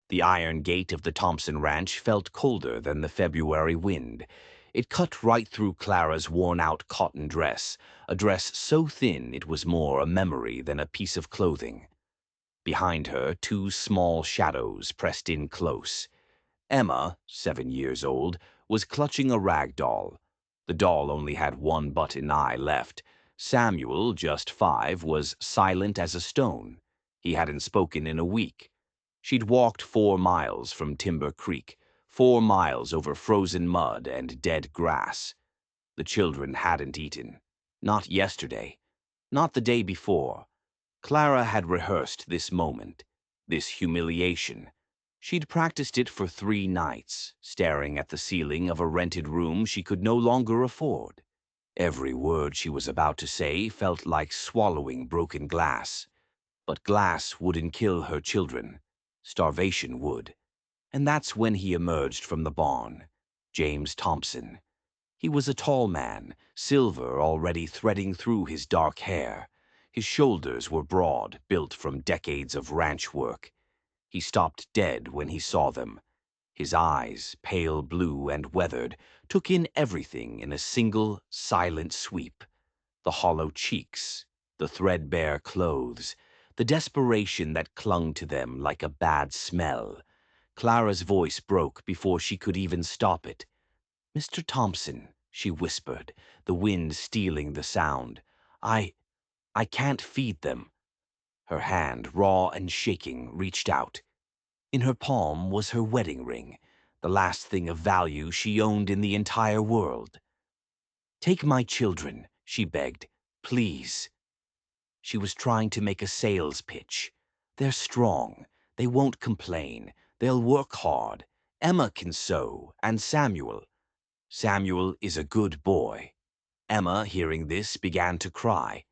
The iron gate of the Thompson ranch felt colder than the February wind. It cut right through Clara's worn-out cotton dress, a dress so thin it was more a memory than a piece of clothing. Behind her, two small shadows pressed in close. Emma, 7 years old, was clutching a rag doll. The doll only had one button eye left. Samuel, just 5, was silent as a stone. He hadn't spoken in a week. She'd walked 4 miles from Timber Creek, 4 miles over frozen mud and dead grass. The children hadn't eaten. Not yesterday. Not the day before. Clara had rehearsed this moment, this humiliation. She'd practiced it for 3 nights, staring at the ceiling of a rented room she could no longer afford. Every word she was about to say felt like swallowing broken glass. But glass wouldn't kill her children. Starvation would. And that's when he emerged from the barn. James Thompson. He was a tall man, silver already threading through his dark hair. His shoulders were broad, built from decades of ranch work. He stopped dead when he saw them. His eyes, pale blue and weathered, took in everything in a single, silent sweep. The hollow cheeks, the threadbare clothes, the desperation that clung to them like a bad smell. Clara's voice broke before she could even stop it. "Mr. Thompson," she whispered, the wind stealing the sound. I can't feed them." Her hand, raw and shaking, reached out. In her palm was her wedding ring, the last thing of value she owned in the entire world. "Take my children," she begged. "Please." She was trying to make a sales pitch. "They're strong. They won't complain. They'll work hard. Emma can sew, and Samuel. Samuel is a good boy." Emma, hearing this, began to cry.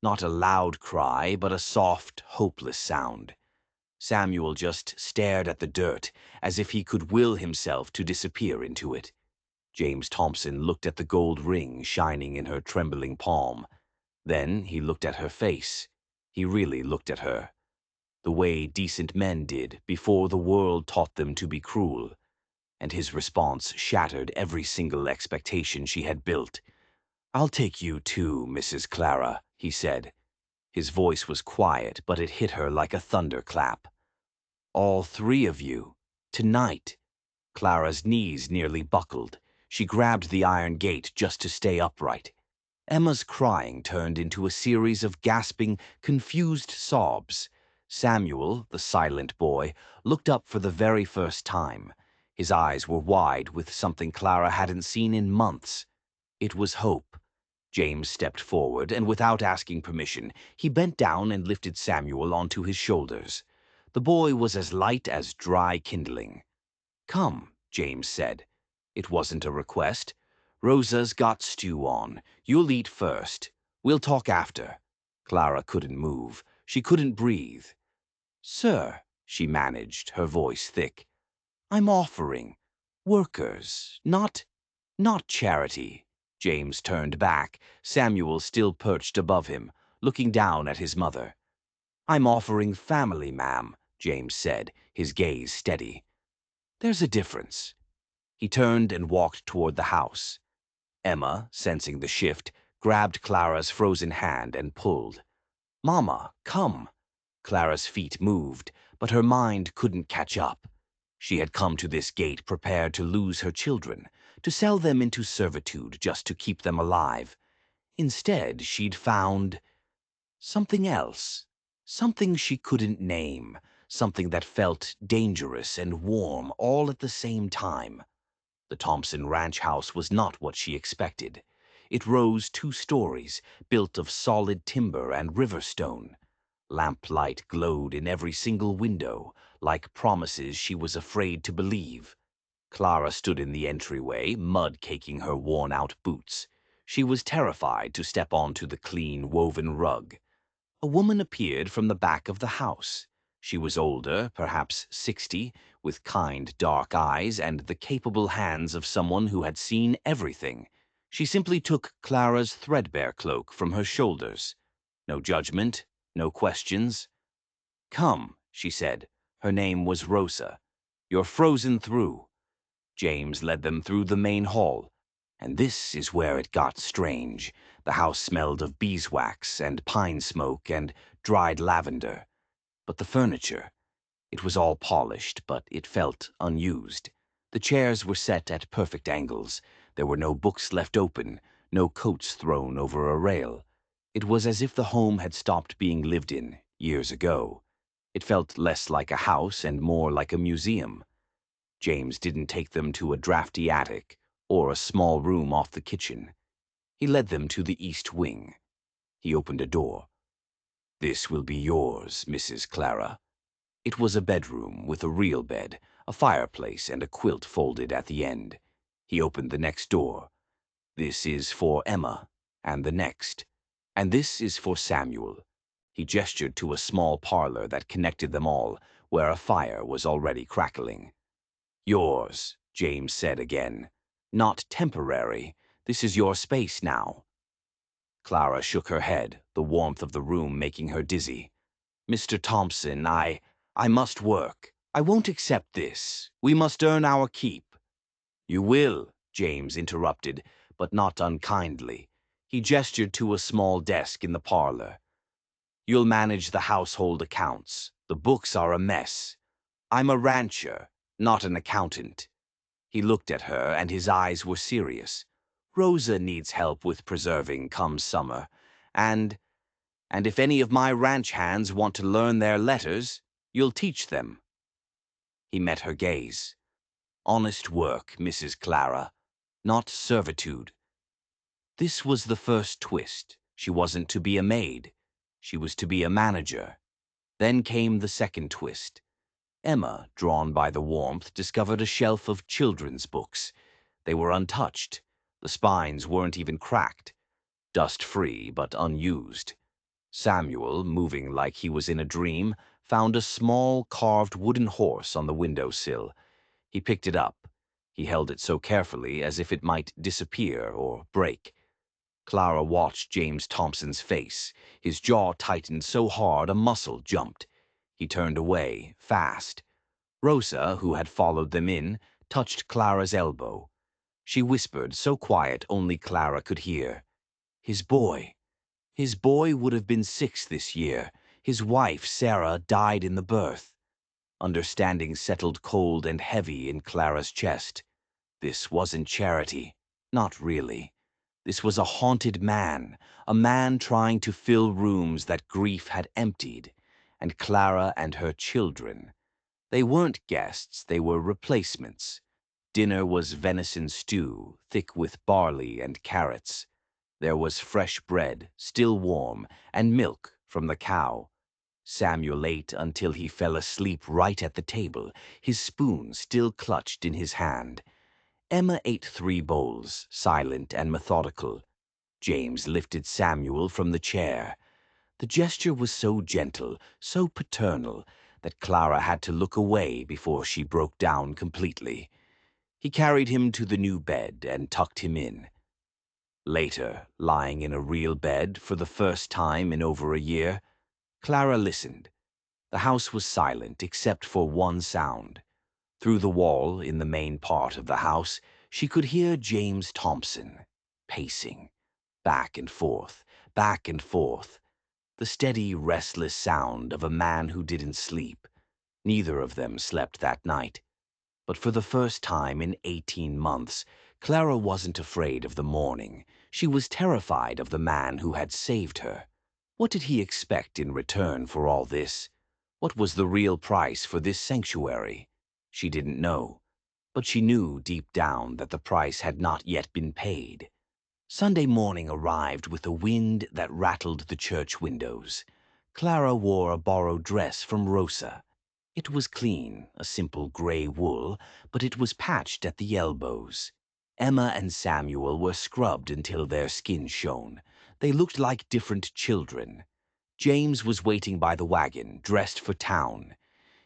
Not a loud cry, but a soft, hopeless sound. Samuel just stared at the dirt, as if he could will himself to disappear into it. James Thompson looked at the gold ring shining in her trembling palm. Then he looked at her face. He really looked at her. The way decent men did before the world taught them to be cruel. And his response shattered every single expectation she had built. "I'll take you too, Mrs. Clara," he said. His voice was quiet, but it hit her like a thunderclap. "All 3 of you. Tonight." Clara's knees nearly buckled. She grabbed the iron gate just to stay upright. Emma's crying turned into a series of gasping, confused sobs. Samuel, the silent boy, looked up for the very first time. His eyes were wide with something Clara hadn't seen in months. It was hope. James stepped forward, and without asking permission, he bent down and lifted Samuel onto his shoulders. The boy was as light as dry kindling. "Come," James said. It wasn't a request. "Rosa's got stew on. You'll eat first. We'll talk after." Clara couldn't move. She couldn't breathe. "Sir," she managed, her voice thick, "I'm offering. Workers, not charity." James turned back, Samuel still perched above him, looking down at his mother. "I'm offering family, ma'am," James said, his gaze steady. "There's a difference." He turned and walked toward the house. Emma, sensing the shift, grabbed Clara's frozen hand and pulled. "Mama, come." Clara's feet moved, but her mind couldn't catch up. She had come to this gate prepared to lose her children, to sell them into servitude just to keep them alive. Instead, she'd found something else, something she couldn't name, something that felt dangerous and warm all at the same time. The Thompson ranch house was not what she expected. It rose 2 stories, built of solid timber and river stone. Lamplight glowed in every single window, like promises she was afraid to believe. Clara stood in the entryway, mud caking her worn-out boots. She was terrified to step onto the clean, woven rug. A woman appeared from the back of the house. She was older, perhaps 60, with kind, dark eyes and the capable hands of someone who had seen everything. She simply took Clara's threadbare cloak from her shoulders. No judgment, no questions. "Come," she said, Her name was Rosa. You're frozen through. James led them through the main hall. And this is where it got strange. The house smelled of beeswax and pine smoke and dried lavender. But the furniture, it was all polished, but it felt unused. The chairs were set at perfect angles. There were no books left open, no coats thrown over a rail. It was as if the home had stopped being lived in years ago. It felt less like a house and more like a museum. James didn't take them to a drafty attic or a small room off the kitchen. He led them to the east wing. He opened a door. "This will be yours, Mrs. Clara." It was a bedroom with a real bed, a fireplace, and a quilt folded at the end. He opened the next door. "This is for Emma, and the next. And this is for Samuel." He gestured to a small parlor that connected them all, where a fire was already crackling. "Yours," James said again. "Not temporary. This is your space now." Clara shook her head, the warmth of the room making her dizzy. "Mr. Thompson, I must work. I won't accept this. We must earn our keep." "You will," James interrupted, but not unkindly. He gestured to a small desk in the parlor. "You'll manage the household accounts. The books are a mess. I'm a rancher, not an accountant." He looked at her, and his eyes were serious. "Rosa needs help with preserving come summer. And if any of my ranch hands want to learn their letters, you'll teach them." He met her gaze. "Honest work, Mrs. Clara, not servitude." This was the first twist. She wasn't to be a maid. She was to be a manager. Then came the second twist. Emma, drawn by the warmth, discovered a shelf of children's books. They were untouched. The spines weren't even cracked. Dust-free, but unused. Samuel, moving like he was in a dream, found a small carved wooden horse on the windowsill. He picked it up. He held it so carefully as if it might disappear or break. Clara watched James Thompson's face. His jaw tightened so hard a muscle jumped. He turned away, fast. Rosa, who had followed them in, touched Clara's elbow. She whispered, so quiet only Clara could hear. "His boy. His boy would have been 6 this year. His wife, Sarah, died in the birth." Understanding settled cold and heavy in Clara's chest. This wasn't charity. Not really. This was a haunted man, a man trying to fill rooms that grief had emptied. And Clara and her children. They weren't guests, they were replacements. Dinner was venison stew, thick with barley and carrots. There was fresh bread, still warm, and milk from the cow. Samuel ate until he fell asleep right at the table, his spoon still clutched in his hand. Emma ate 3 bowls, silent and methodical. James lifted Samuel from the chair. The gesture was so gentle, so paternal, that Clara had to look away before she broke down completely. He carried him to the new bed and tucked him in. Later, lying in a real bed for the first time in over a year, Clara listened. The house was silent except for one sound. Through the wall, in the main part of the house, she could hear James Thompson, pacing, back and forth, back and forth. The steady, restless sound of a man who didn't sleep. Neither of them slept that night. But for the first time in 18 months, Clara wasn't afraid of the morning. She was terrified of the man who had saved her. What did he expect in return for all this? What was the real price for this sanctuary? She didn't know. But she knew deep down that the price had not yet been paid. Sunday morning arrived with a wind that rattled the church windows. Clara wore a borrowed dress from Rosa. It was clean, a simple gray wool, but it was patched at the elbows. Emma and Samuel were scrubbed until their skin shone. They looked like different children. James was waiting by the wagon, dressed for town.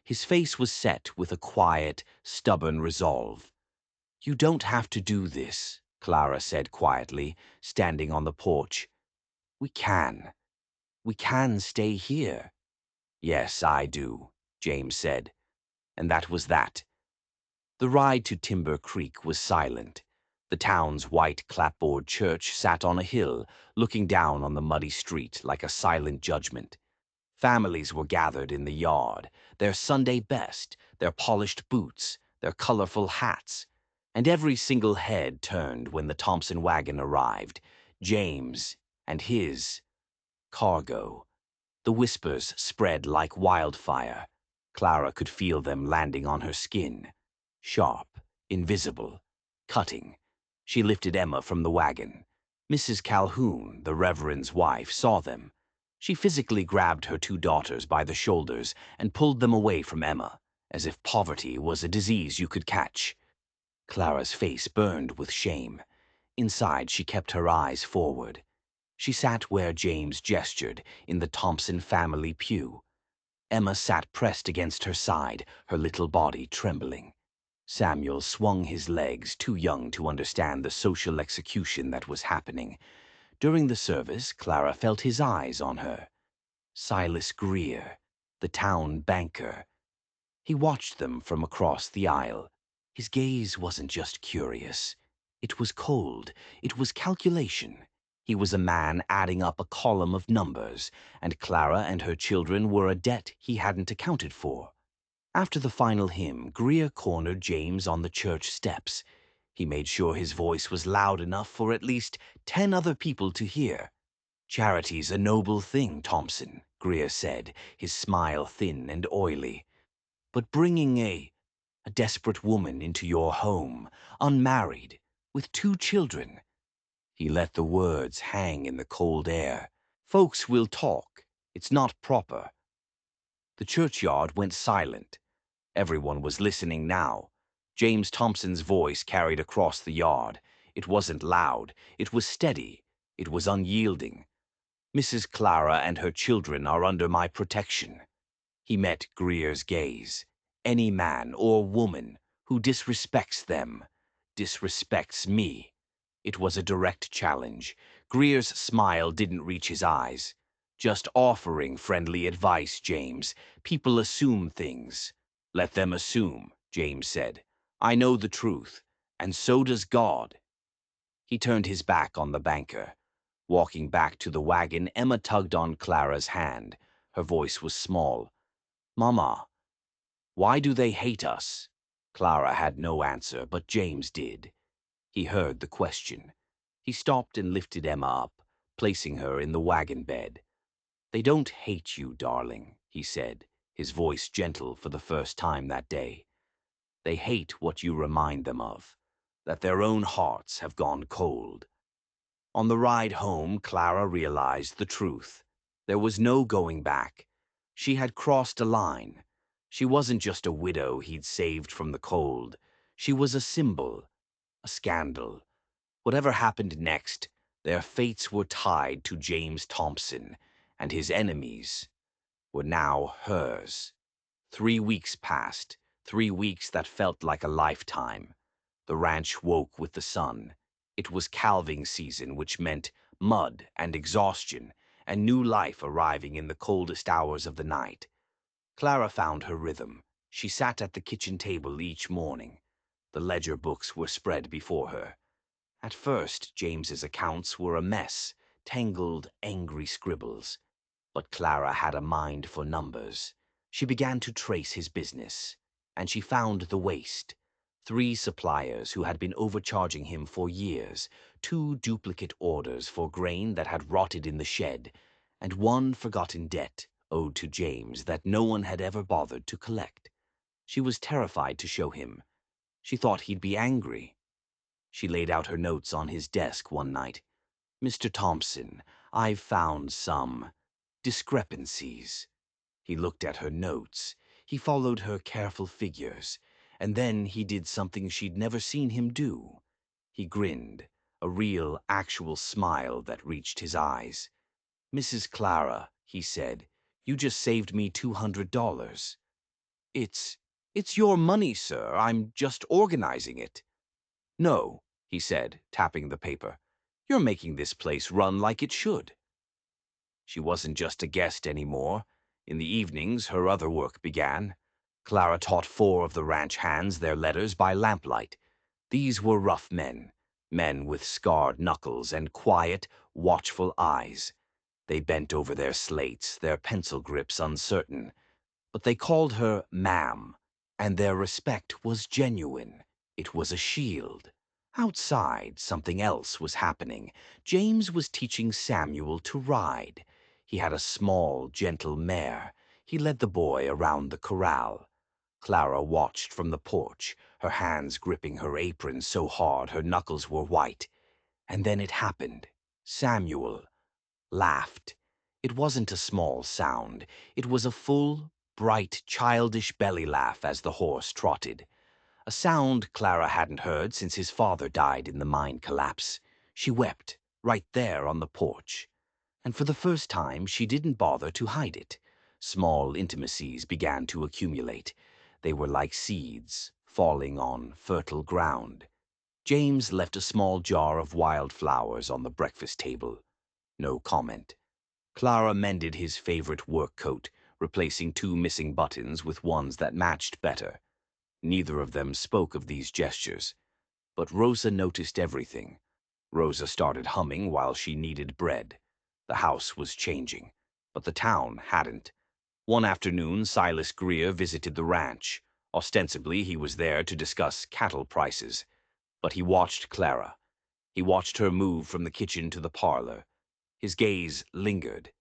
His face was set with a quiet, stubborn resolve. "You don't have to do this," Clara said quietly, standing on the porch. "We can. We can stay here." "Yes, I do," James said. and that was that. The ride to Timber Creek was silent. The town's white clapboard church sat on a hill, looking down on the muddy street like a silent judgment. Families were gathered in the yard, their Sunday best, their polished boots, their colorful hats, and every single head turned when the Thompson wagon arrived, James and his cargo. The whispers spread like wildfire. Clara could feel them landing on her skin. Sharp, invisible, cutting. She lifted Emma from the wagon. Mrs. Calhoun, the Reverend's wife, saw them. She physically grabbed her two daughters by the shoulders and pulled them away from Emma, as if poverty was a disease you could catch. Clara's face burned with shame. Inside, she kept her eyes forward. She sat where James gestured, in the Thompson family pew. Emma sat pressed against her side, her little body trembling. Samuel swung his legs, too young to understand the social execution that was happening. During the service, Clara felt his eyes on her. Silas Greer, the town banker. He watched them from across the aisle. His gaze wasn't just curious. It was cold. It was calculation. He was a man adding up a column of numbers, and Clara and her children were a debt he hadn't accounted for. After the final hymn, Greer cornered James on the church steps. He made sure his voice was loud enough for at least 10 other people to hear. "Charity's a noble thing, Thompson," Greer said, his smile thin and oily. "But bringing a desperate woman into your home, unmarried, with 2 children." He let the words hang in the cold air. "Folks will talk. It's not proper." The churchyard went silent. Everyone was listening now. James Thompson's voice carried across the yard. It wasn't loud. It was steady. It was unyielding. "Mrs. Clara and her children are under my protection." He met Greer's gaze. "Any man or woman who disrespects them disrespects me." It was a direct challenge. Greer's smile didn't reach his eyes. "Just offering friendly advice, James. People assume things." "Let them assume," James said. "I know the truth, and so does God." He turned his back on the banker. Walking back to the wagon, Emma tugged on Clara's hand. Her voice was small. "Mama, why do they hate us?" Clara had no answer, but James did. He heard the question. He stopped and lifted Emma up, placing her in the wagon bed. "They don't hate you, darling," he said, his voice gentle for the first time that day. "They hate what you remind them of, that their own hearts have gone cold." On the ride home, Clara realized the truth. There was no going back. She had crossed a line. She wasn't just a widow he'd saved from the cold. She was a symbol, a scandal. Whatever happened next, their fates were tied to James Thompson, and his enemies were now hers. 3 weeks passed, 3 weeks that felt like a lifetime. The ranch woke with the sun. It was calving season, which meant mud and exhaustion, and new life arriving in the coldest hours of the night. Clara found her rhythm. She sat at the kitchen table each morning. The ledger books were spread before her. At first, James's accounts were a mess, tangled, angry scribbles. But Clara had a mind for numbers. She began to trace his business, and she found the waste. 3 suppliers who had been overcharging him for years, 2 duplicate orders for grain that had rotted in the shed, and 1 forgotten debt owed to James that no one had ever bothered to collect. She was terrified to show him. She thought he'd be angry. She laid out her notes on his desk one night. "Mr. Thompson, I've found some discrepancies." He looked at her notes. He followed her careful figures. And then he did something she'd never seen him do. He grinned, a real, actual smile that reached his eyes. "Mrs. Clara," he said, "you just saved me $200. It's your money, sir. I'm just organizing it." "No," he said, tapping the paper. "You're making this place run like it should." She wasn't just a guest anymore. In the evenings, her other work began. Clara taught 4 of the ranch hands their letters by lamplight. These were rough men, men with scarred knuckles and quiet, watchful eyes. They bent over their slates, their pencil grips uncertain. But they called her ma'am, and their respect was genuine. It was a shield. Outside, something else was happening. James was teaching Samuel to ride. He had a small, gentle mare. He led the boy around the corral. Clara watched from the porch, her hands gripping her apron so hard her knuckles were white. And then it happened. Samuel laughed. It wasn't a small sound. It was a full, bright, childish belly laugh as the horse trotted. A sound Clara hadn't heard since his father died in the mine collapse. She wept, right there on the porch. And for the first time, she didn't bother to hide it. Small intimacies began to accumulate. They were like seeds, falling on fertile ground. James left a small jar of wildflowers on the breakfast table. No comment. Clara mended his favorite work coat, replacing 2 missing buttons with ones that matched better. Neither of them spoke of these gestures. But Rosa noticed everything. Rosa started humming while she kneaded bread. The house was changing, but the town hadn't. One afternoon, Silas Greer visited the ranch. Ostensibly, he was there to discuss cattle prices. But he watched Clara. He watched her move from the kitchen to the parlor. His gaze lingered.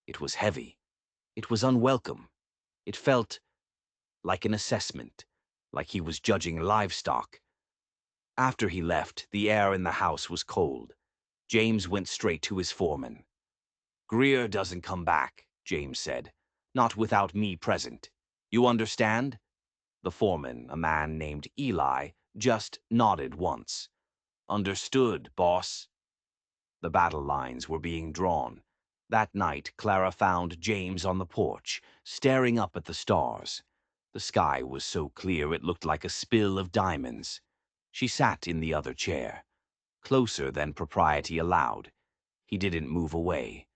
It was heavy. It was unwelcome. It felt like an assessment, like he was judging livestock. After he left, the air in the house was cold. James went straight to his foreman. "Greer doesn't come back," James said. "Not without me present. You understand?" The foreman, a man named Eli, just nodded once. "Understood, boss." The battle lines were being drawn. That night, Clara found James on the porch, staring up at the stars. The sky was so clear it looked like a spill of diamonds. She sat in the other chair, closer than propriety allowed. He didn't move away.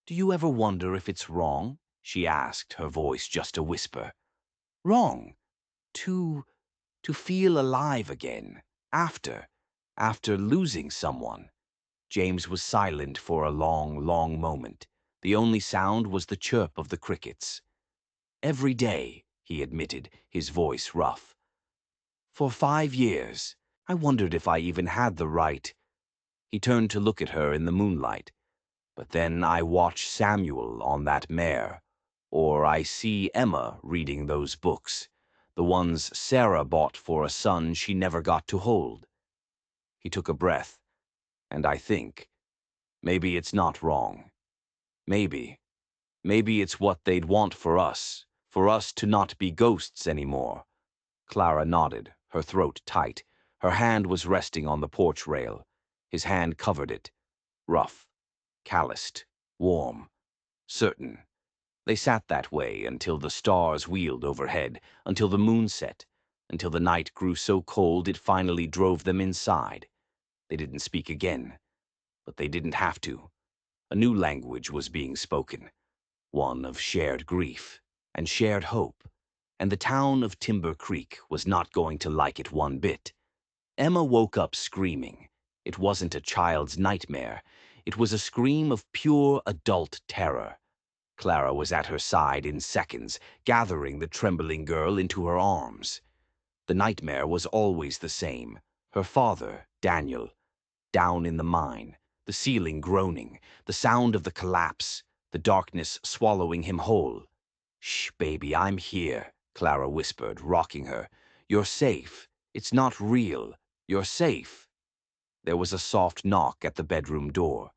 "Do you ever wonder if it's wrong?" she asked, her voice just a whisper. "Wrong? To feel alive again, after losing someone." James was silent for a long, long moment. The only sound was the chirp of the crickets. "Every day," he admitted, his voice rough. "For 5 years, I wondered if I even had the right." He turned to look at her in the moonlight. "But then I watch Samuel on that mare, or I see Emma reading those books, the ones Sarah bought for a son she never got to hold." He took a breath, and I think, maybe it's not wrong. Maybe it's what they'd want for us to not be ghosts anymore. Clara nodded, her throat tight. Her hand was resting on the porch rail. His hand covered it. Rough, calloused, warm, certain. They sat that way until the stars wheeled overhead, until the moon set, until the night grew so cold it finally drove them inside. They didn't speak again, but they didn't have to. A new language was being spoken, one of shared grief and shared hope, and the town of Timber Creek was not going to like it one bit. Emma woke up screaming. It wasn't a child's nightmare. It was a scream of pure adult terror. Clara was at her side in seconds, gathering the trembling girl into her arms. The nightmare was always the same. Her father, Daniel, down in the mine, the ceiling groaning, the sound of the collapse, the darkness swallowing him whole. "Shh, baby, I'm here," Clara whispered, rocking her. "You're safe. It's not real. You're safe." There was a soft knock at the bedroom door.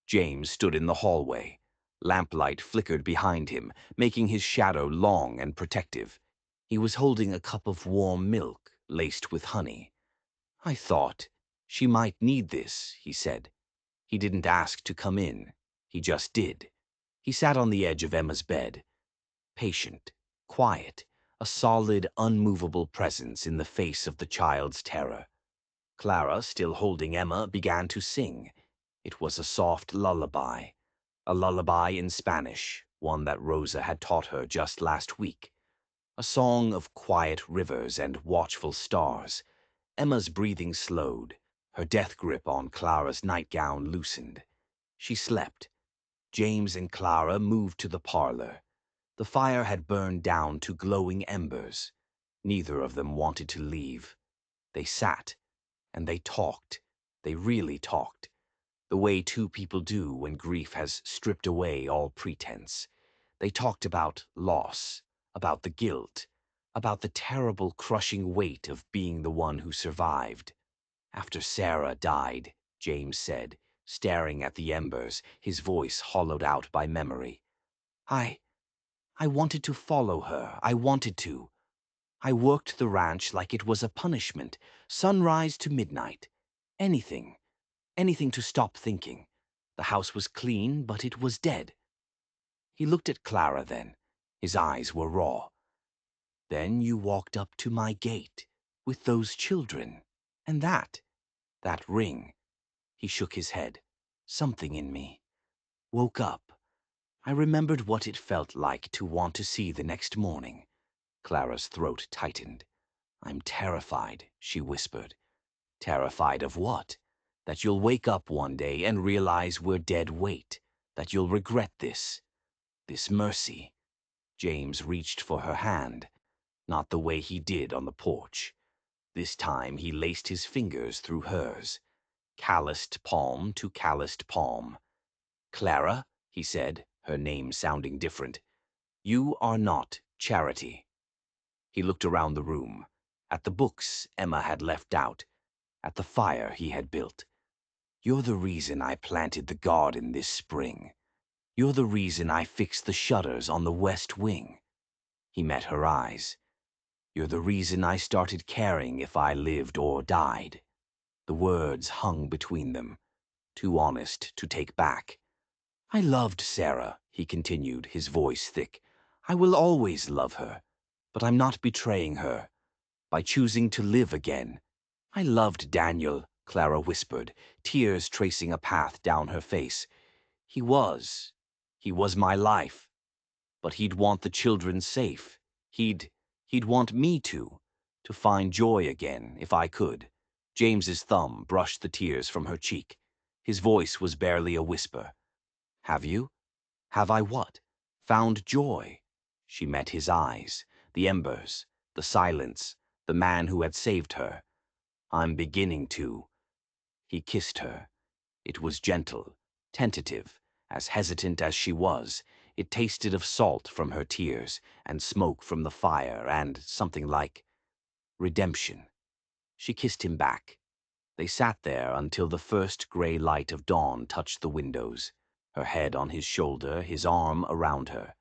James stood in the hallway. Lamplight flickered behind him, making his shadow long and protective. He was holding a cup of warm milk laced with honey. "I thought she might need this," he said. He didn't ask to come in. He just did. He sat on the edge of Emma's bed, patient, quiet, a solid, unmovable presence in the face of the child's terror. Clara, still holding Emma, began to sing. It was a soft lullaby. A lullaby in Spanish, one that Rosa had taught her just last week. A song of quiet rivers and watchful stars. Emma's breathing slowed. Her death grip on Clara's nightgown loosened. She slept. James and Clara moved to the parlor. The fire had burned down to glowing embers. Neither of them wanted to leave. They sat, and they talked. They really talked. The way two people do when grief has stripped away all pretense. They talked about loss, about the guilt, about the terrible crushing weight of being the one who survived. After Sarah died, James said, staring at the embers, his voice hollowed out by memory. I wanted to follow her. I wanted to. I worked the ranch like it was a punishment, sunrise to midnight. Anything, anything to stop thinking. The house was clean, but it was dead. He looked at Clara then. His eyes were raw. Then you walked up to my gate, with those children, and that ring. He shook his head. Something in me woke up. I remembered what it felt like to want to see the next morning. Clara's throat tightened. I'm terrified, she whispered. Terrified of what? That you'll wake up one day and realize we're dead weight. That you'll regret this. This mercy. James reached for her hand, not the way he did on the porch. This time he laced his fingers through hers, calloused palm to calloused palm. Clara, he said, her name sounding different, you are not Charity. He looked around the room, at the books Emma had left out, at the fire he had built. You're the reason I planted the garden this spring. You're the reason I fixed the shutters on the west wing. He met her eyes. You're the reason I started caring if I lived or died. The words hung between them, too honest to take back. I loved Sarah, he continued, his voice thick. I will always love her, but I'm not betraying her. By choosing to live again. I loved Daniel, Clara whispered, tears tracing a path down her face. He was my life. But he'd want the children safe. He'd want me to find joy again, if I could. James's thumb brushed the tears from her cheek. His voice was barely a whisper. Have you? Have I what? Found joy? She met his eyes, the embers, the silence, the man who had saved her. I'm beginning to. He kissed her. It was gentle, tentative, as hesitant as she was. It tasted of salt from her tears, and smoke from the fire, and something like redemption. She kissed him back. They sat there until the first gray light of dawn touched the windows, her head on his shoulder, his arm around her.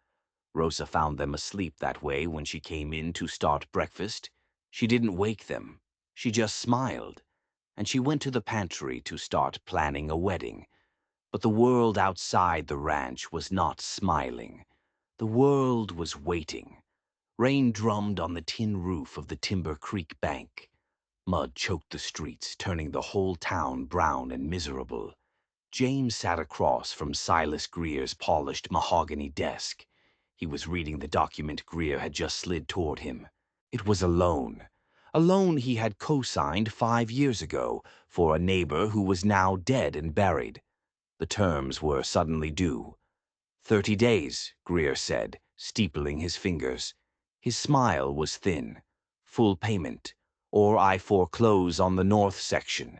Rosa found them asleep that way when she came in to start breakfast. She didn't wake them. She just smiled. And she went to the pantry to start planning a wedding. But the world outside the ranch was not smiling. The world was waiting. Rain drummed on the tin roof of the Timber Creek bank. Mud choked the streets, turning the whole town brown and miserable. James sat across from Silas Greer's polished mahogany desk. He was reading the document Greer had just slid toward him. It was a loan. A loan he had co-signed 5 years ago for a neighbor who was now dead and buried. The terms were suddenly due. 30 days, Greer said, steepling his fingers. His smile was thin. Full payment, or I foreclose on the north section.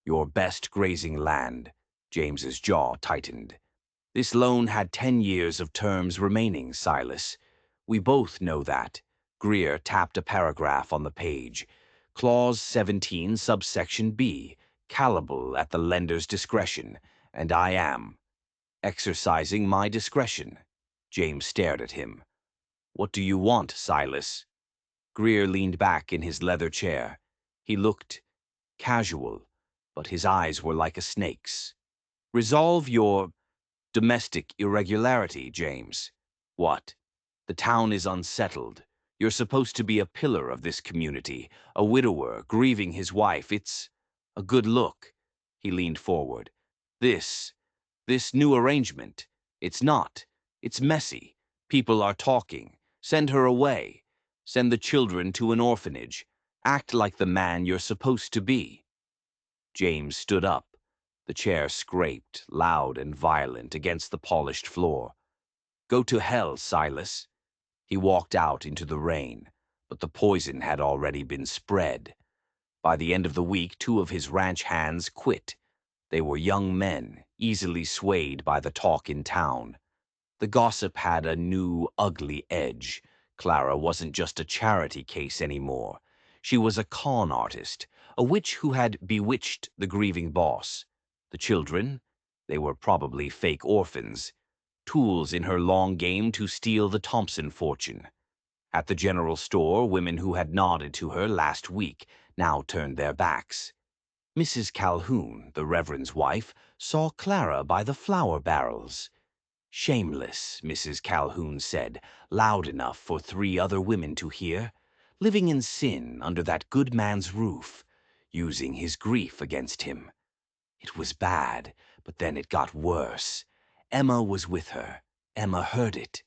Your best grazing land. James's jaw tightened. This loan had 10 years of terms remaining, Silas. We both know that. Greer tapped a paragraph on the page. Clause 17, subsection B, callable at the lender's discretion, and I am exercising my discretion. James stared at him. What do you want, Silas? Greer leaned back in his leather chair. He looked casual, but his eyes were like a snake's. Resolve your domestic irregularity, James. What? The town is unsettled. You're supposed to be a pillar of this community, a widower grieving his wife. It's a good look. He leaned forward. This new arrangement, it's not. It's messy. People are talking. Send her away. Send the children to an orphanage. Act like the man you're supposed to be." James stood up. The chair scraped, loud and violent, against the polished floor. "Go to hell, Silas." He walked out into the rain, but the poison had already been spread. By the end of the week, 2 of his ranch hands quit. They were young men, easily swayed by the talk in town. The gossip had a new, ugly edge. Clara wasn't just a charity case anymore. She was a con artist, a witch who had bewitched the grieving boss. The children? They were probably fake orphans, tools in her long game to steal the Thompson fortune. At the general store, women who had nodded to her last week now turned their backs. Mrs. Calhoun, the Reverend's wife, saw Clara by the flour barrels. "Shameless," Mrs. Calhoun said, loud enough for 3 other women to hear. "Living in sin under that good man's roof, using his grief against him." It was bad, but then it got worse. Emma was with her. Emma heard it.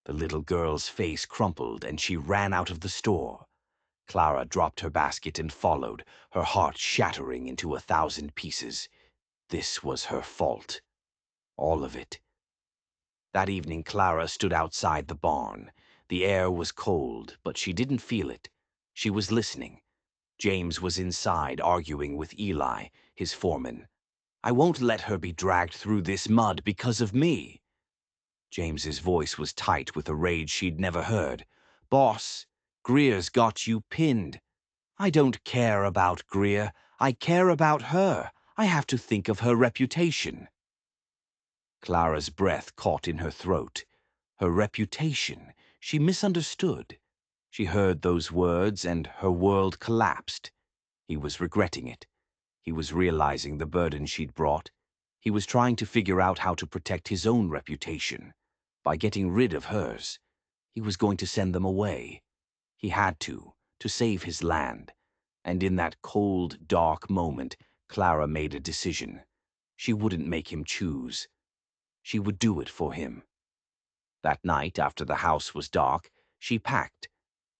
The little girl's face crumpled, and she ran out of the store. Clara dropped her basket and followed, her heart shattering into 1,000 pieces. This was her fault. All of it. That evening Clara stood outside the barn. The air was cold, but she didn't feel it. She was listening. James was inside, arguing with Eli, his foreman. "I won't let her be dragged through this mud because of me." James's voice was tight with a rage she'd never heard. "Boss, Greer's got you pinned." "I don't care about Greer. I care about her. I have to think of her reputation." Clara's breath caught in her throat. Her reputation. She misunderstood. She heard those words, and her world collapsed. He was regretting it. He was realizing the burden she'd brought. He was trying to figure out how to protect his own reputation. By getting rid of hers, he was going to send them away. He had to save his land. And in that cold, dark moment, Clara made a decision. She wouldn't make him choose. She would do it for him. That night, after the house was dark, she packed,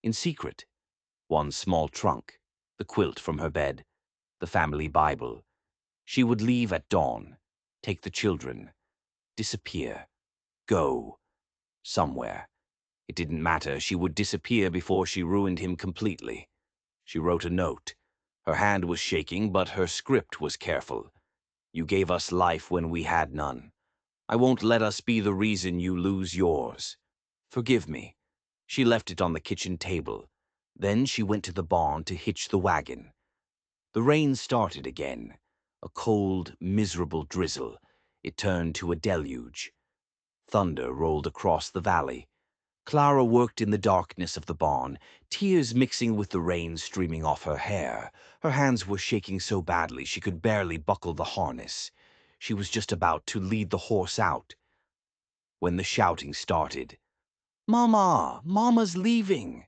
in secret, 1 small trunk, the quilt from her bed, the family Bible. She would leave at dawn, take the children, disappear, go, somewhere. It didn't matter. She would disappear before she ruined him completely. She wrote a note. Her hand was shaking, but her script was careful. "You gave us life when we had none. I won't let us be the reason you lose yours. Forgive me." She left it on the kitchen table. Then she went to the barn to hitch the wagon. The rain started again. A cold, miserable drizzle. It turned to a deluge. Thunder rolled across the valley. Clara worked in the darkness of the barn, tears mixing with the rain streaming off her hair. Her hands were shaking so badly she could barely buckle the harness. She was just about to lead the horse out when the shouting started. "Mama! Mama's leaving!"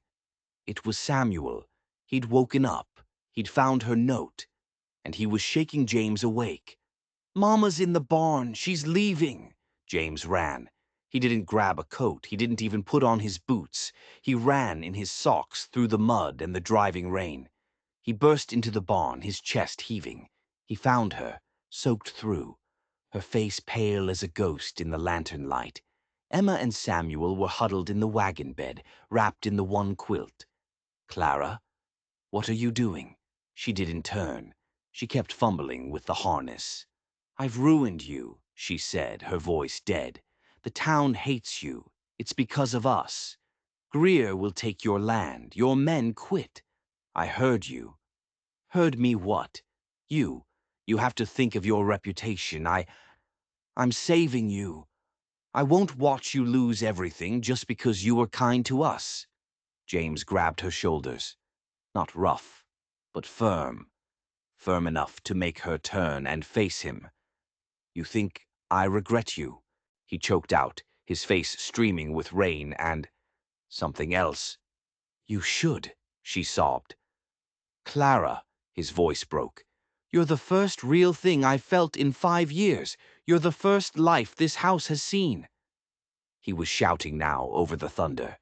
It was Samuel. He'd woken up. He'd found her note. And he was shaking James awake. "Mama's in the barn. She's leaving." James ran. He didn't grab a coat. He didn't even put on his boots. He ran in his socks through the mud and the driving rain. He burst into the barn, his chest heaving. He found her, soaked through, her face pale as a ghost in the lantern light. Emma and Samuel were huddled in the wagon bed, wrapped in the one quilt. "Clara, what are you doing?" She didn't turn. She kept fumbling with the harness. "I've ruined you," she said, her voice dead. "The town hates you. It's because of us. Greer will take your land. Your men quit. I heard you." "Heard me what?" "You. You have to think of your reputation. I'm saving you. I won't watch you lose everything just because you were kind to us." James grabbed her shoulders. Not rough, but firm. Firm enough to make her turn and face him. "You think I regret you?" He choked out, his face streaming with rain and something else. "You should," she sobbed. "Clara," his voice broke. "You're the first real thing I've felt in 5 years. You're the first life this house has seen." He was shouting now over the thunder.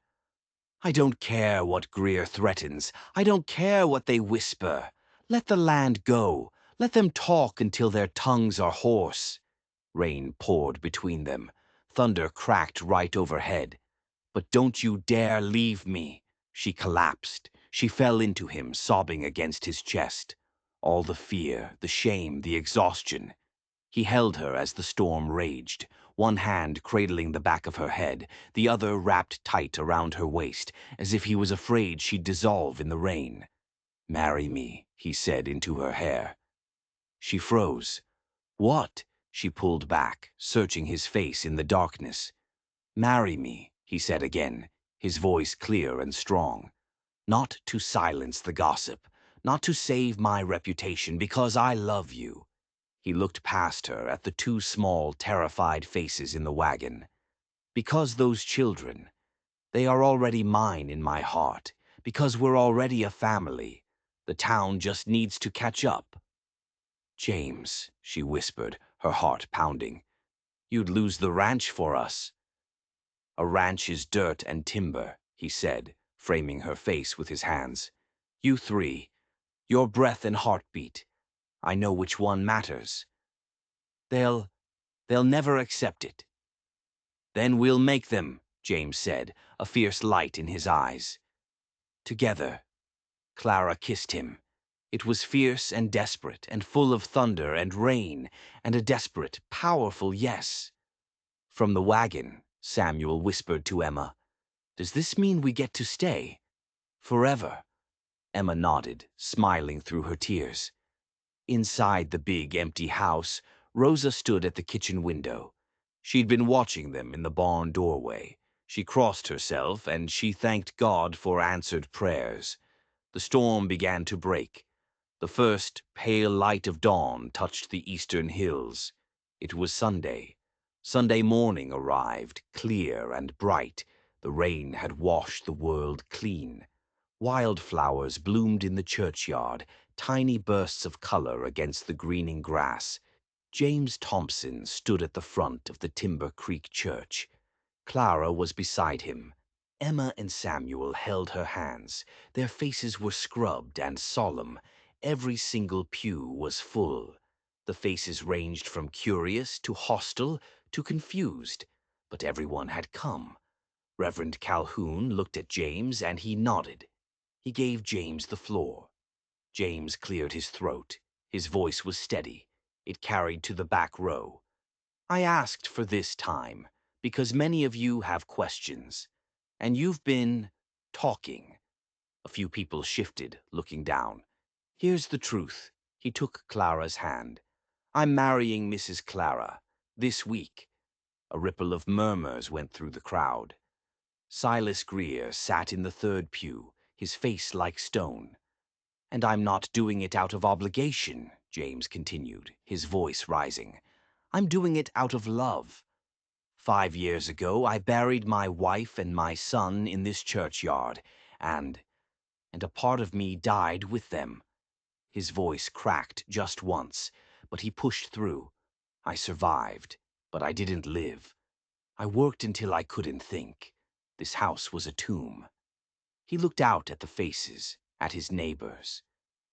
I don't care what Greer threatens. I don't care what they whisper. Let the land go. Let them talk until their tongues are hoarse. Rain poured between them. Thunder cracked right overhead. But don't you dare leave me. She collapsed. She fell into him, sobbing against his chest. All the fear, the shame, the exhaustion. He held her as the storm raged, one hand cradling the back of her head, the other wrapped tight around her waist, as if he was afraid she'd dissolve in the rain. "Marry me," he said into her hair. She froze. "What?" She pulled back, searching his face in the darkness. "Marry me," he said again, his voice clear and strong. "Not to silence the gossip, not to save my reputation, because I love you." He looked past her at the two small, terrified faces in the wagon. "Because those children, they are already mine in my heart. Because we're already a family. The town just needs to catch up." "James," she whispered, her heart pounding, "you'd lose the ranch for us." "A ranch is dirt and timber," he said, framing her face with his hands. "You three, your breath and heartbeat. I know which one matters. They'll never accept it." "Then we'll make them," James said, a fierce light in his eyes. Together. Clara kissed him. It was fierce and desperate and full of thunder and rain and a desperate, powerful yes. From the wagon, Samuel whispered to Emma, "Does this mean we get to stay? Forever?" Emma nodded, smiling through her tears. Inside the big, empty house, Rosa stood at the kitchen window. She'd been watching them in the barn doorway. She crossed herself, and she thanked God for answered prayers. The storm began to break. The first pale light of dawn touched the eastern hills. It was Sunday. Sunday morning arrived, clear and bright. The rain had washed the world clean. Wildflowers bloomed in the churchyard, tiny bursts of color against the greening grass. James Thompson stood at the front of the Timber Creek Church. Clara was beside him. Emma and Samuel held her hands. Their faces were scrubbed and solemn. Every single pew was full. The faces ranged from curious to hostile to confused, but everyone had come. Reverend Calhoun looked at James and he nodded. He gave James the floor. James cleared his throat. His voice was steady. It carried to the back row. "I asked for this time because many of you have questions, and you've been talking." A few people shifted, looking down. "Here's the truth." He took Clara's hand. "I'm marrying Mrs. Clara this week." A ripple of murmurs went through the crowd. Silas Greer sat in the third pew, his face like stone. "And I'm not doing it out of obligation," James continued, his voice rising. "I'm doing it out of love. 5 years ago, I buried my wife and my son in this churchyard, and a part of me died with them." His voice cracked just once, but he pushed through. "I survived, but I didn't live. I worked until I couldn't think. This house was a tomb." He looked out at the faces, at his neighbors.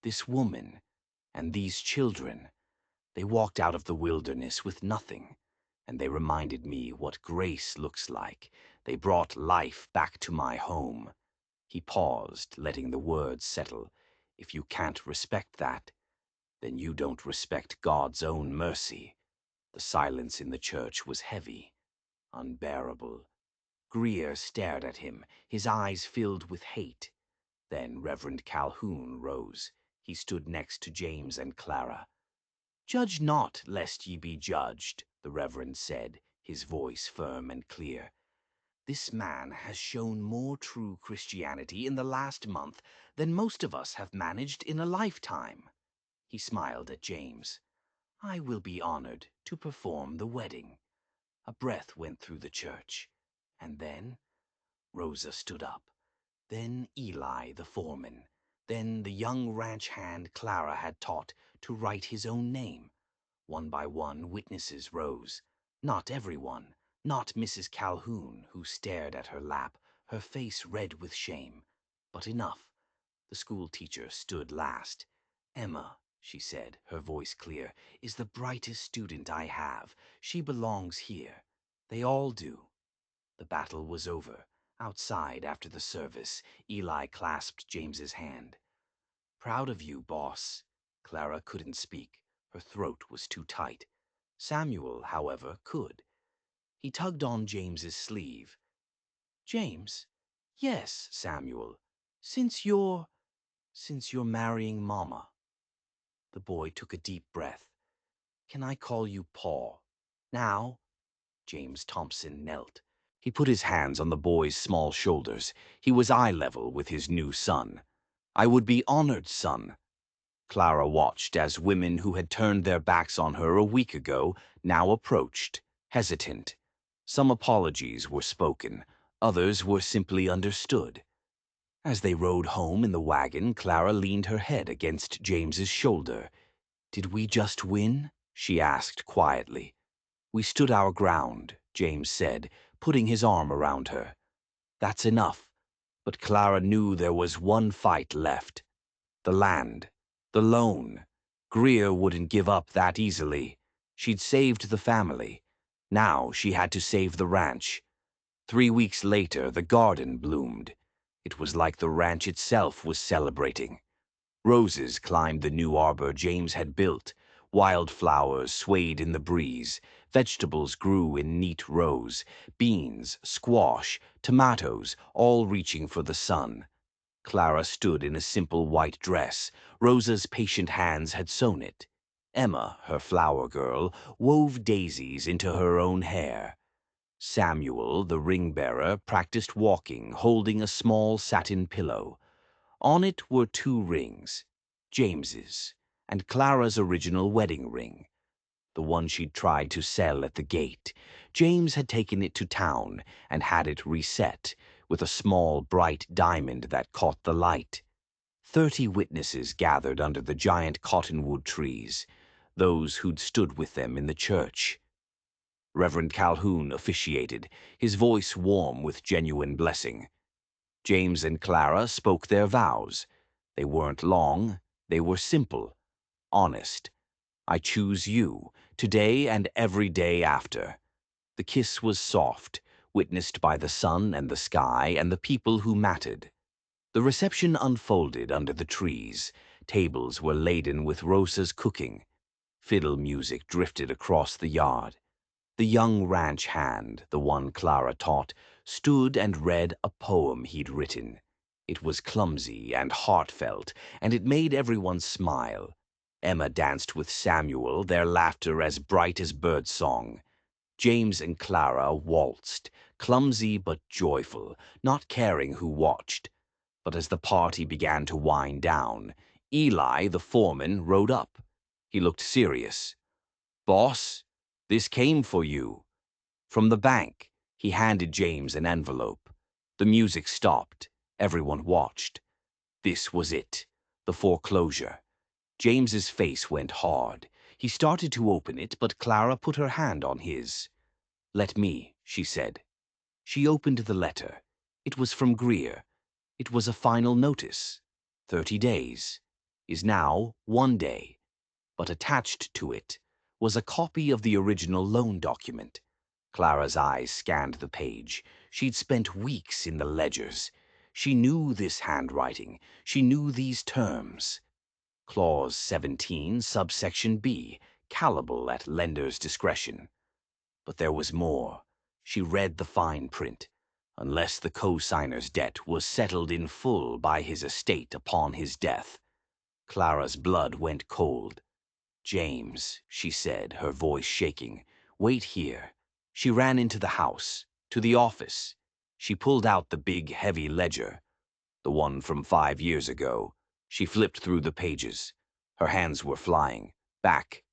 This woman and these children, they walked out of the wilderness with nothing, and they reminded me what grace looks like. They brought life back to my home. He paused, letting the words settle. "If you can't respect that, then you don't respect God's own mercy." The silence in the church was heavy, unbearable. Greer stared at him, his eyes filled with hate. Then Reverend Calhoun rose. He stood next to James and Clara. "Judge not, lest ye be judged," the Reverend said, his voice firm and clear. "This man has shown more true Christianity in the last month than most of us have managed in a lifetime." He smiled at James. "I will be honored to perform the wedding." A breath went through the church. And then Rosa stood up. Then Eli, the foreman. Then the young ranch hand Clara had taught to write his own name. One by one, witnesses rose. Not everyone. Not Mrs. Calhoun, who stared at her lap, her face red with shame. But enough. The school teacher stood last. "Emma," she said, her voice clear, "is the brightest student I have. She belongs here. They all do." The battle was over. Outside, after the service, Eli clasped James's hand. "Proud of you, boss." Clara couldn't speak. Her throat was too tight. Samuel, however, could. He tugged on James's sleeve. "James?" "Yes, Samuel. Since you're marrying Mama." The boy took a deep breath. "Can I call you Paul? Now?" James Thompson knelt. He put his hands on the boy's small shoulders. He was eye level with his new son. "I would be honored, son." Clara watched as women who had turned their backs on her a week ago now approached, hesitant. Some apologies were spoken. Others were simply understood. As they rode home in the wagon, Clara leaned her head against James's shoulder. "Did we just win?" she asked quietly. "We stood our ground," James said, putting his arm around her. "That's enough." But Clara knew there was one fight left. The land. The loan. Greer wouldn't give up that easily. She'd saved the family. Now she had to save the ranch. 3 weeks later, the garden bloomed. It was like the ranch itself was celebrating. Roses climbed the new arbor James had built. Wildflowers swayed in the breeze. Vegetables grew in neat rows. Beans, squash, tomatoes, all reaching for the sun. Clara stood in a simple white dress. Rosa's patient hands had sewn it. Emma, her flower girl, wove daisies into her own hair. Samuel, the ring-bearer, practiced walking, holding a small satin pillow. On it were 2 rings, James's, and Clara's original wedding ring, the one she'd tried to sell at the gate. James had taken it to town and had it reset, with a small, bright diamond that caught the light. 30 witnesses gathered under the giant cottonwood trees, those who'd stood with them in the church. Reverend Calhoun officiated, his voice warm with genuine blessing. James and Clara spoke their vows. They weren't long, they were simple, honest. "I choose you, today and every day after." The kiss was soft, witnessed by the sun and the sky and the people who mattered. The reception unfolded under the trees. Tables were laden with Rosa's cooking. Fiddle music drifted across the yard. The young ranch hand, the one Clara taught, stood and read a poem he'd written. It was clumsy and heartfelt, and it made everyone smile. Emma danced with Samuel, their laughter as bright as birdsong. James and Clara waltzed, clumsy but joyful, not caring who watched. But as the party began to wind down, Eli, the foreman, rode up. He looked serious. "Boss, this came for you." From the bank, he handed James an envelope. The music stopped. Everyone watched. This was it, the foreclosure. James's face went hard. He started to open it, but Clara put her hand on his. "Let me," she said. She opened the letter. It was from Greer. It was a final notice. 30 days is now 1 day. But attached to it was a copy of the original loan document. Clara's eyes scanned the page. She'd spent weeks in the ledgers. She knew this handwriting. She knew these terms. Clause 17, subsection B, callable at lender's discretion. But there was more. She read the fine print. Unless the co-signer's debt was settled in full by his estate upon his death. Clara's blood went cold. "James," she said, her voice shaking, "wait here." She ran into the house, to the office. She pulled out the big, heavy ledger, the one from 5 years ago. She flipped through the pages. Her hands were flying. Back,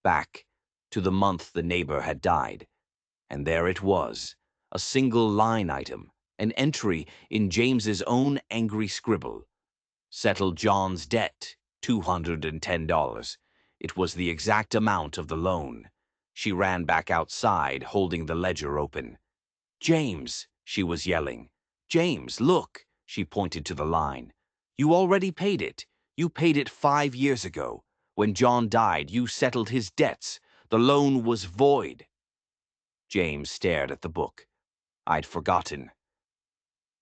to the month the neighbor had died. And there it was, a single line item, an entry in James's own angry scribble. "Settle John's debt, $210. It was the exact amount of the loan. She ran back outside, holding the ledger open. "James," she was yelling. James, look, she pointed to the line. You already paid it. You paid it 5 years ago. When John died, you settled his debts. The loan was void. James stared at the book. I'd forgotten.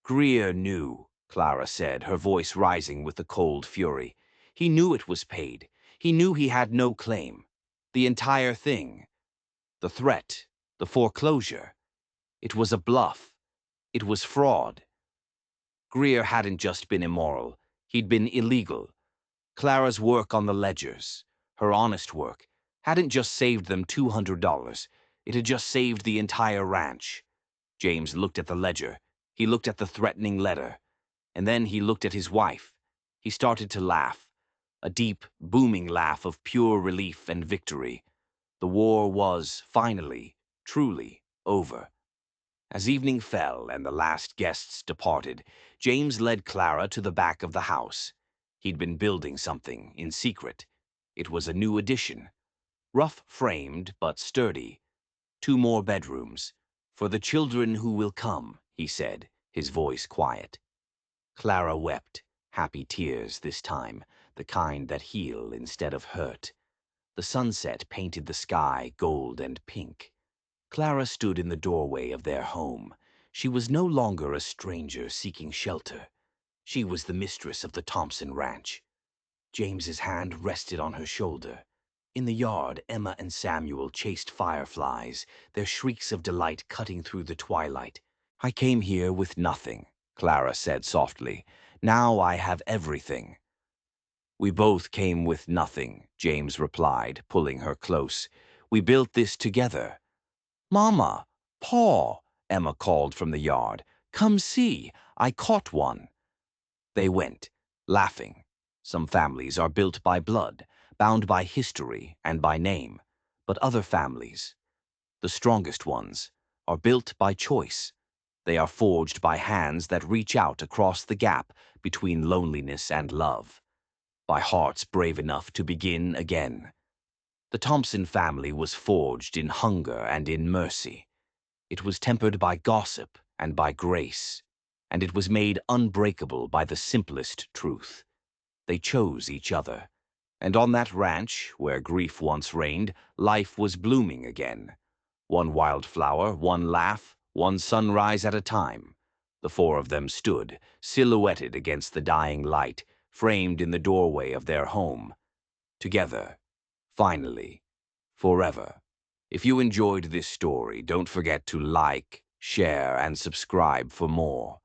Greer knew, Clara said, her voice rising with the cold fury. He knew it was paid. He knew he had no claim. The entire thing. The threat. The foreclosure. It was a bluff. It was fraud. Greer hadn't just been immoral. He'd been illegal. Clara's work on the ledgers, her honest work, hadn't just saved them $200. It had just saved the entire ranch. James looked at the ledger. He looked at the threatening letter. And then he looked at his wife. He started to laugh. A deep, booming laugh of pure relief and victory. The war was, finally, truly, over. As evening fell and the last guests departed, James led Clara to the back of the house. He'd been building something, in secret. It was a new addition. Rough-framed, but sturdy. 2 more bedrooms. For the children who will come, he said, his voice quiet. Clara wept, happy tears this time, the kind that heal instead of hurt. The sunset painted the sky gold and pink. Clara stood in the doorway of their home. She was no longer a stranger seeking shelter. She was the mistress of the Thompson Ranch. James's hand rested on her shoulder. In the yard, Emma and Samuel chased fireflies, their shrieks of delight cutting through the twilight. I came here with nothing, Clara said softly. Now I have everything. We both came with nothing, James replied, pulling her close. We built this together. Mama, Paw, Emma called from the yard. Come see, I caught one. They went, laughing. Some families are built by blood, bound by history and by name. But other families, the strongest ones, are built by choice. They are forged by hands that reach out across the gap between loneliness and love. By hearts brave enough to begin again. The Thompson family was forged in hunger and in mercy. It was tempered by gossip and by grace, and it was made unbreakable by the simplest truth. They chose each other, and on that ranch, where grief once reigned, life was blooming again. One wildflower, one laugh, one sunrise at a time. The 4 of them stood, silhouetted against the dying light, framed in the doorway of their home. Together, finally, forever. If you enjoyed this story, don't forget to like, share, and subscribe for more.